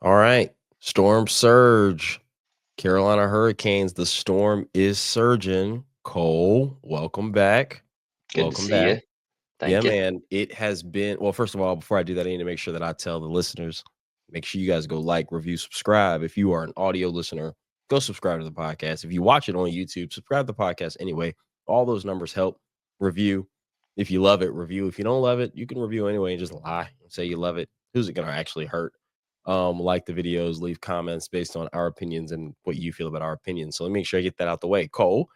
All right. Storm surge. Carolina Hurricanes. The storm is surging. Cole, welcome back. Good to Welcome see back. you. Yeah, Thank you. man. It has been, well, first of all, before I do that, I need to make sure that I tell the listeners, make sure you guys go like, review, subscribe. If you are an audio listener, go subscribe to the podcast. If you watch it on YouTube, subscribe to the podcast anyway. All those numbers help. Review. If you love it, review. If you don't love it, you can review anyway and just lie and say you love it. Who's it going to actually hurt? Like the videos, leave comments based on our opinions and what you feel about our opinions. So let me make sure I get that out the way. Cole,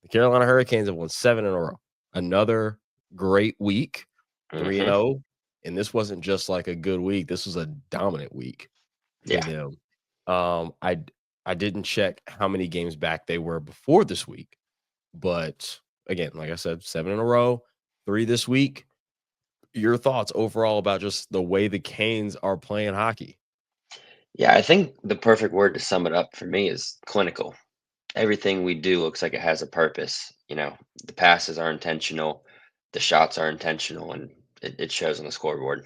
the Carolina Hurricanes have won 7 in a row. Another great week, 3 and hmm 0. And this wasn't just like a good week. This was a dominant week for Yeah. them. Um, I I didn't check how many games back they were before this week, but again, like I said, 7 in a row, 3 this week. Your thoughts overall about just the way the Canes are playing hockey? Yeah, I think the perfect word to sum it up for me is clinical. Everything we do looks like it has a purpose. The passes are intentional, the shots are intentional, and it shows on the scoreboard.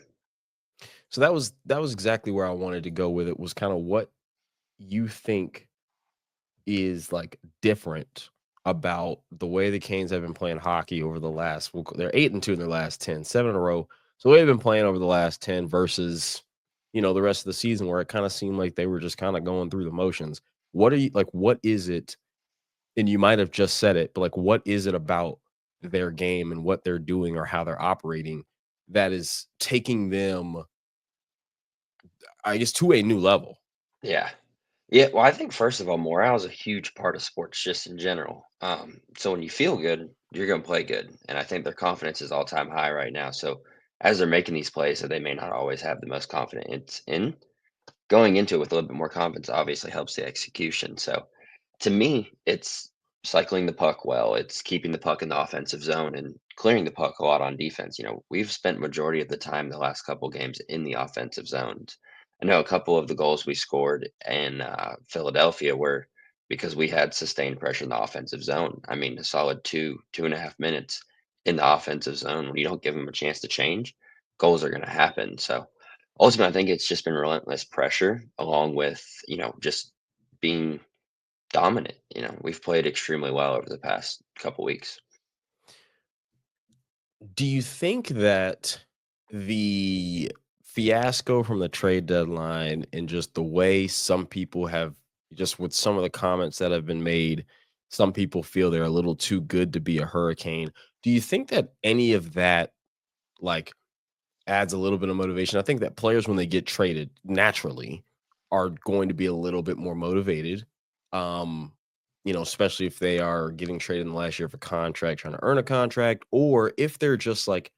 So that was exactly where I wanted to go with it, was kind of what you think is like different about the way the Canes have been playing hockey over the last, they're 8-2 in their last 10, 7 in a row. So they've been playing over the last 10 versus, the rest of the season where it kind of seemed like they were just kind of going through the motions. What are you like? What is it? And you might have just said it, but like, what is it about their game and what they're doing or how they're operating that is taking them, I guess, to a new level? Yeah. Yeah. Well, I think first of all, morale is a huge part of sports just in general. So when you feel good, you're going to play good. And I think their confidence is all time high right now. So as they're making these plays that they may not always have the most confidence in, going into it with a little bit more confidence obviously helps the execution. So to me, it's cycling the puck well. It's keeping the puck in the offensive zone and clearing the puck a lot on defense. We've spent majority of the time the last couple games in the offensive zones. I know a couple of the goals we scored in Philadelphia were because we had sustained pressure in the offensive zone. I mean, a solid 2.5 minutes in the offensive zone when you don't give them a chance to change, goals are going to happen. So ultimately, I think it's just been relentless pressure along with, just being dominant. We've played extremely well over the past couple weeks. Do you think that the fiasco from the trade deadline and just the way some people have, just with some of the comments that have been made, some people feel they're a little too good to be a Hurricane. Do you think that any of that like adds a little bit of motivation? I think that players, when they get traded, naturally are going to be a little bit more motivated. Um, especially if they are getting traded in the last year of a contract, trying to earn a contract, or if they're just like,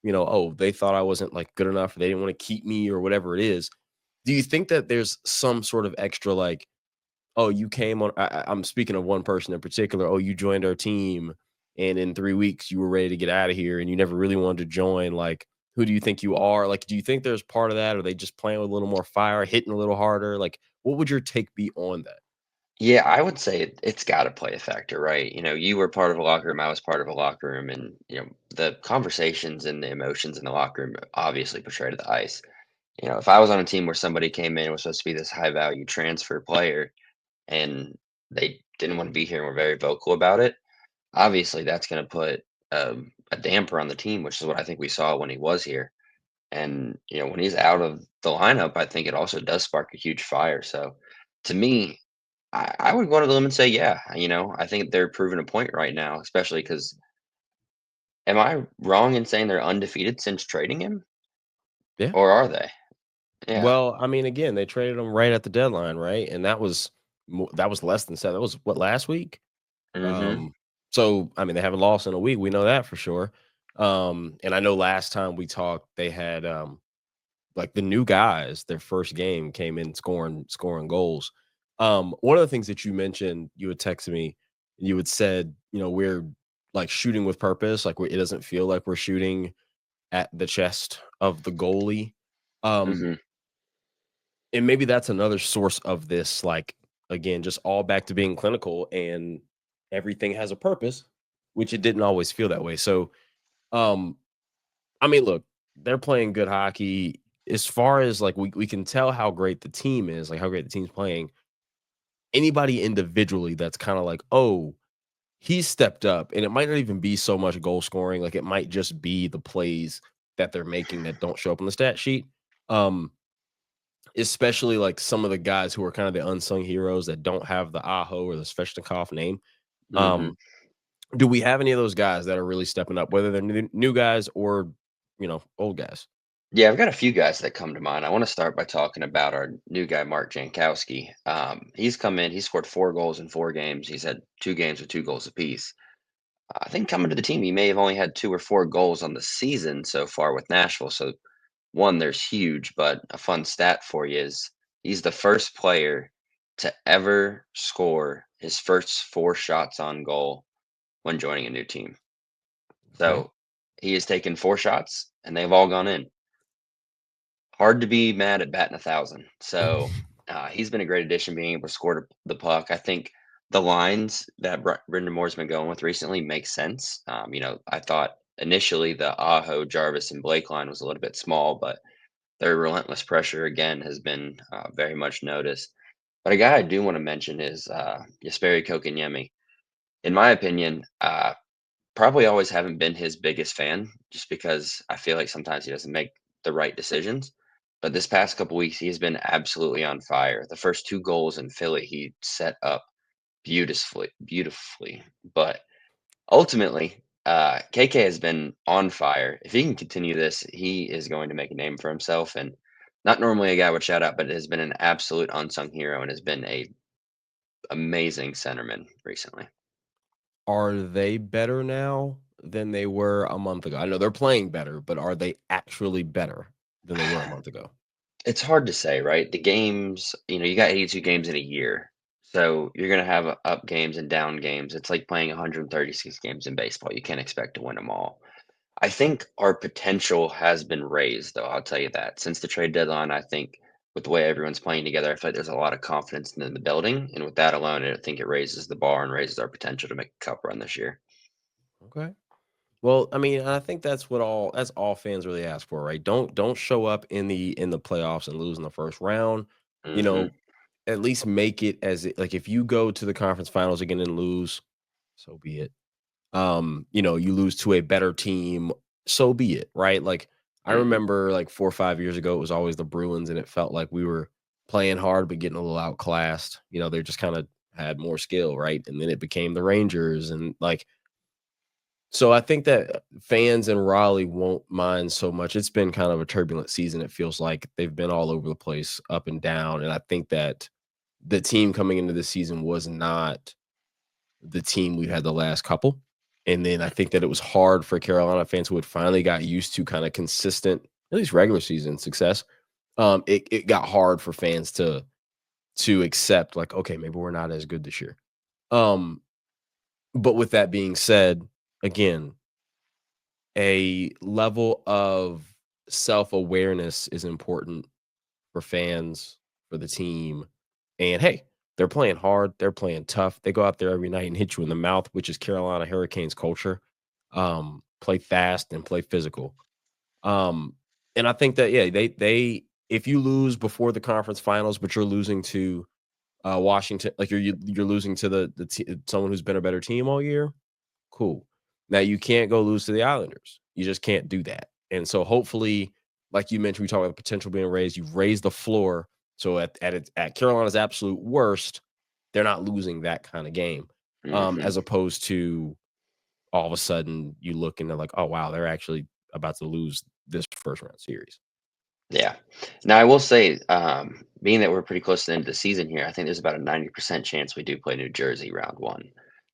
oh, they thought I wasn't like good enough, or they didn't want to keep me, or whatever it is. Do you think that there's some sort of extra like, oh, you came on? I'm speaking of one person in particular. Oh, you joined our team, and in 3 weeks you were ready to get out of here, and you never really wanted to join. Like, who do you think you are? Like, do you think there's part of that? Or are they just playing with a little more fire, hitting a little harder? Like, what would your take be on that? Yeah, I would say it's got to play a factor, right? You were part of a locker room, I was part of a locker room, and the conversations and the emotions in the locker room obviously portray to the ice. If I was on a team where somebody came in and was supposed to be this high value transfer player and they didn't want to be here and were very vocal about it, obviously that's going to put a damper on the team, which is what I think we saw when he was here. And when he's out of the lineup, I think it also does spark a huge fire. So to me, I would go to them and say, yeah, I think they're proving a point right now, especially because am I wrong in saying they're undefeated since trading him, Yeah. or are they? Yeah. Well, I mean, again, they traded him right at the deadline, right? And that was less than seven. That was what, last week. hmm Um, so I mean, they haven't lost in a week. We know that for sure. And I know last time we talked, they had like the new guys, their first game came in scoring goals. One of the things that you mentioned, you had texted me, you had said, we're like shooting with purpose, like it doesn't feel like we're shooting at the chest of the goalie. Um, hmm and maybe that's another source of this, like, again, just all back to being clinical and everything has a purpose, which it didn't always feel that way. So, um, I mean, look, they're playing good hockey. as far as like we can tell how great the team is, like how great the team's playing. Anybody individually that's kind of like, oh, he stepped up, and it might not even be so much goal scoring. Like it might just be the plays that they're making that don't show up on the stat sheet. Um, Especially like some of the guys who are kind of the unsung heroes that don't have the Aho or the Sveshnikov name. Hmm. Um, do we have any of those guys that are really stepping up, whether they're new guys or old guys? Yeah, I've got a few guys that come to mind. I want to start by talking about our new guy, Mark Jankowski. He's come in, he scored 4 goals in 4 games. He's had 2 games with 2 goals apiece. I think coming to the team, he may have only had 2 or 4 goals on the season so far with Nashville. So, one, there's huge, but a fun stat for you is he's the first player to ever score his first 4 shots on goal when joining a new team. Okay. So, he has taken 4 shots and they've all gone in. Hard to be mad at batting 1,000. So, he's been a great addition being able to score the puck. I think the lines that Brendan Moore's been going with recently make sense. I thought initially the Aho, Jarvis, and Blake line was a little bit small, but their relentless pressure again has been very much noticed. But a guy I do want to mention is Jesperi Kotkaniemi. In my opinion, probably always haven't been his biggest fan just because I feel like sometimes he doesn't make the right decisions. But this past couple weeks, he has been absolutely on fire. The first 2 goals in Philly, he set up beautifully. But ultimately, KK has been on fire. If he can continue this, he is going to make a name for himself. And not normally a guy would shout out, but has been an absolute unsung hero and has been a amazing centerman recently. Are they better now than they were a month ago? I know they're playing better, but are they actually better than they were a month ago? It's hard to say, right? The games, you got 82 games in a year. So you're going to have up games and down games. It's like playing 136 games in baseball. You can't expect to win them all. I think our potential has been raised, though. I'll tell you that. Since the trade deadline, I think with the way everyone's playing together, I feel like there's a lot of confidence in the building. And with that alone, I think it raises the bar and raises our potential to make a cup run this year. Okay. Well, I mean, I think that's all fans really ask for, right? Don't show up in the playoffs and lose in the first round. You Hmm. know, at least make it like if you go to the conference finals again and lose, so be it. You lose to a better team, so be it, right? Like I Hmm. remember like 4 or 5 years ago, it was always the Bruins, and it felt like we were playing hard but getting a little outclassed. They just kind of had more skill, right? And then it became the Rangers, and like so I think that fans in Raleigh won't mind so much. It's been kind of a turbulent season. It feels like they've been all over the place, up and down, and I think that the team coming into the season was not the team we had the last couple. And then I think that it was hard for Carolina fans who had finally got used to kind of consistent, at least regular season success. It got hard for fans to accept, like, okay, maybe we're not as good this year. Um, but with that being said, again, a level of self-awareness is important for fans, for the team. And hey, they're playing hard, they're playing tough. They go out there every night and hit you in the mouth, which is Carolina Hurricanes culture. Play fast and play physical. Um, and I think that yeah, they if you lose before the conference finals, but you're losing to Washington, like you're losing to someone who's been a better team all year. Cool. Now you can't go lose to the Islanders. You just can't do that. And so hopefully, like you mentioned, we talk about the potential being raised. You've raised the floor. So at Carolina's absolute worst, they're not losing that kind of game. Hmm. As opposed to all of a sudden you look and they're like, oh wow, they're actually about to lose this first round series. Yeah. Now, I will say, being that we're pretty close to the end of the season here, I think there's about a 90% chance we do play New Jersey round one.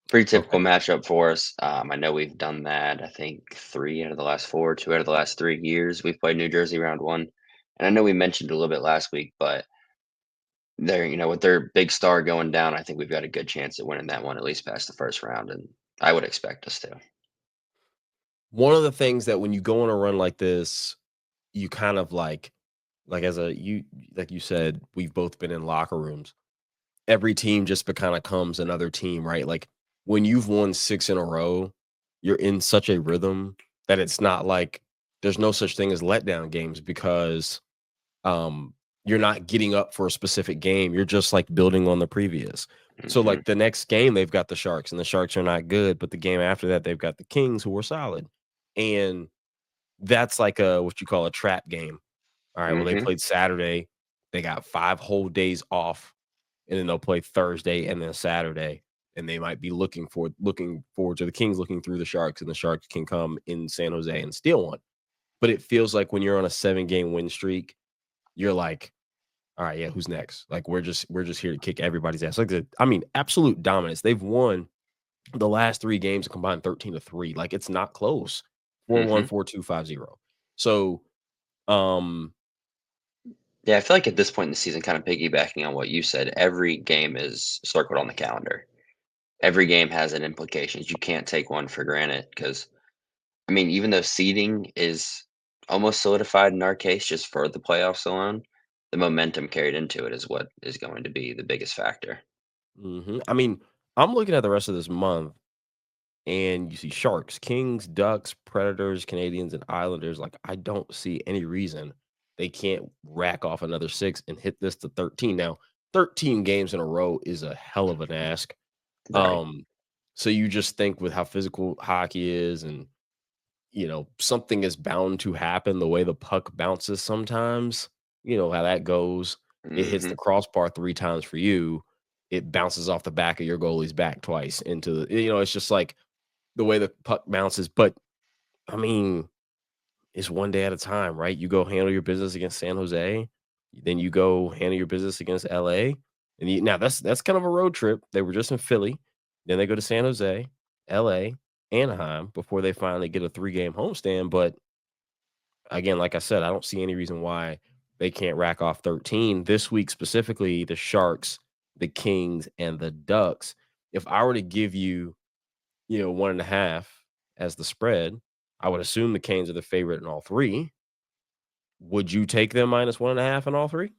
Pretty typical Okay. matchup for us. I know we've done that, I think 3 out of the last 4, 2 out of the last 3 years, we've played New Jersey round one. And I know we mentioned a little bit last week, but with their big star going down, I think we've got a good chance at winning that one, at least past the first round. And I would expect us to. One of the things that when you go on a run like this, you kind of like as a you like you said, we've both been in locker rooms. Every team just becomes another team, right? Like when you've won 6 in a row, you're in such a rhythm that it's not like there's no such thing as letdown games because um, you're not getting up for a specific game. You're just like building on the previous. So Mhm. like the next game, they've got the Sharks, and the Sharks are not good. But the game after that, they've got the Kings, who are solid, and that's like a what you call a trap game. All right. Well, they Mhm. played Saturday. They got 5 whole days off, and then they'll play Thursday and then Saturday. And they might be looking forward to the Kings looking through the Sharks, and the Sharks can come in San Jose and steal one. But it feels like when you're on a 7 game win streak, you're like, all right, yeah, who's next? Like we're just here to kick everybody's ass. I mean, absolute dominance. They've won the last 3 games combined 13-3. Like it's not close. 4-1, Mhm. 4-2, 5-0. So um Yeah, I feel like at this point in the season, kind of piggybacking on what you said, every game is circled on the calendar. Every game has an implications. You can't take one for granted because, I mean, even though seeding is almost solidified in our case, just for the playoffs alone, the momentum carried into it is what is going to be the biggest factor. I mean, I'm looking at the rest of this month and you see Sharks, Kings, Ducks, Predators, Canadians, and Islanders. Like, I don't see any reason they can't rack off another 6 and hit this to 13. Now, 13 games in a row is a hell of an ask. Right. Um, so you just think with how physical hockey is, and something is bound to happen the way the puck bounces sometimes. You know how that goes. It hits the Mhm. crossbar 3 times for you. It bounces off the back of your goalie's back twice into it's just like the way the puck bounces. But I mean, it's one day at a time, right? You go handle your business against San Jose, then you go handle your business against LA. And now that's kind of a road trip. They were just in Philly, then they go to San Jose, LA, Anaheim before they finally get a 3 game homestand. But again, like I said, I don't see any reason why they can't rack off 13 this week, specifically the Sharks, the Kings, and the Ducks. If I were to give you, 1.5 as the spread, I would assume the Canes are the favorite in all three. Would you take them minus 1.5 in all three?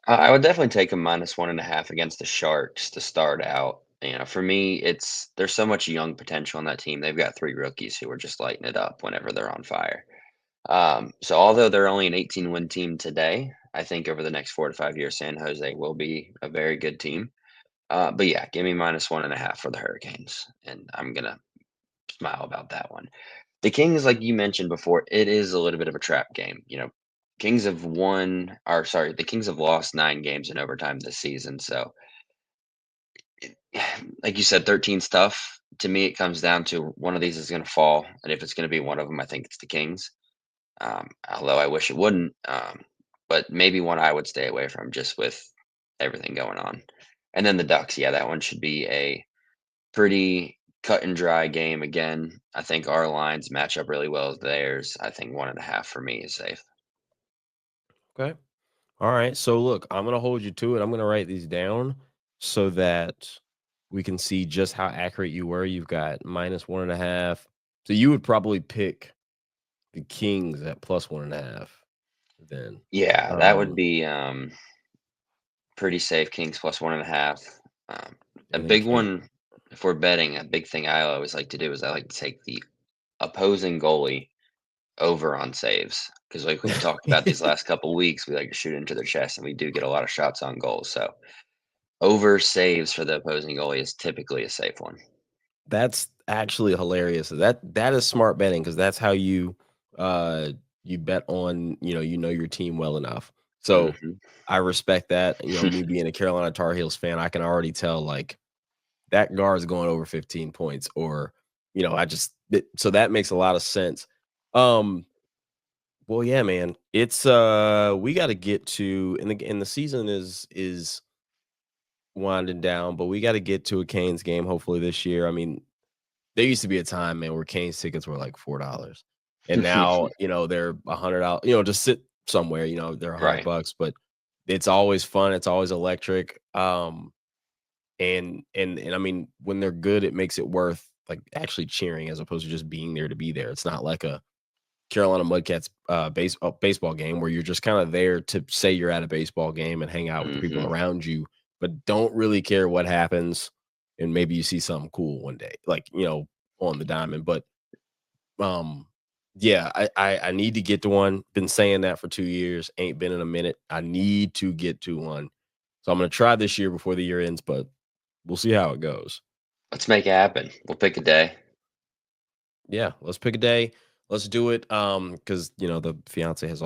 I would definitely take a -1.5 against the Sharks to start out. You know, for me, it's there's so much young potential on that team. They've got 3 rookies who are just lighting it up whenever they're on fire. So although they're only an 18-win team today, I think over the next 4 to 5 years, San Jose will be a very good team. But yeah, give me -1.5 for the Hurricanes, and I'm gonna smile about that one. The Kings, like you mentioned before, it is a little bit of a trap game. You know, the Kings have lost 9 games in overtime this season. So, like you said, 13 stuff. To me, it comes down to one of these is going to fall, and if it's going to be one of them, I think it's the Kings. Although I wish it wouldn't. But maybe one I would stay away from just with everything going on. And then the Ducks, yeah, that one should be a pretty cut and dry game again. I think our lines match up really well with theirs. I think 1.5 for me is safe. Okay. All right. So look, I'm gonna hold you to it. I'm gonna write these down so that we can see just how accurate you were. You've got minus 1.5. So you would probably pick the Kings at plus 1.5 then. Yeah, that would Um, be pretty safe. Kings plus 1.5. Um, a and then big King. one, if we're betting, a big thing I always like to do is I like to take the opposing goalie over on saves because, like we've talked about these last couple weeks, we like to shoot into their chest and we do get a lot of shots on goals. So over saves for the opposing goalie is typically a safe one. That's actually hilarious. That is smart betting because that's how uh you bet on, your team well enough. So Hmm. I respect that. Me being a Carolina Tar Heels fan, I can already tell like that guard's going over 15 points, or so that makes a lot of sense. Um well, yeah, man. It's we got to get to, and the season is winding down, but we got to get to a Canes game hopefully this year. I mean, there used to be a time, man, where Canes tickets were like $4. And now, they're $100, to sit somewhere, they're a hundred Right. bucks, but it's always fun. It's always electric. And I mean, when they're good, it makes it worth like actually cheering as opposed to just being there to be there. It's not like a Carolina Mudcats baseball game where you're just kind of there to say you're at a baseball game and hang out with the people Hmm. around you, but don't really care what happens. And maybe you see something cool one day, like on the diamond. But um, Yeah, I need to get to one. Been saying that for 2 years, ain't been in a minute. I need to get to one. So I'm gonna try this year before the year ends, but we'll see how it goes. Let's make it happen. We'll pick a day. Yeah, let's pick a day. Let's do it. Because the fiance has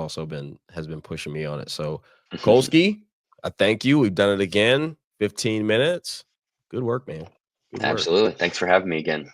been pushing me on it. So Kolski, I thank you. We've done it again. 15 minutes. Good work, man. Good work. Absolutely. Thanks for having me again.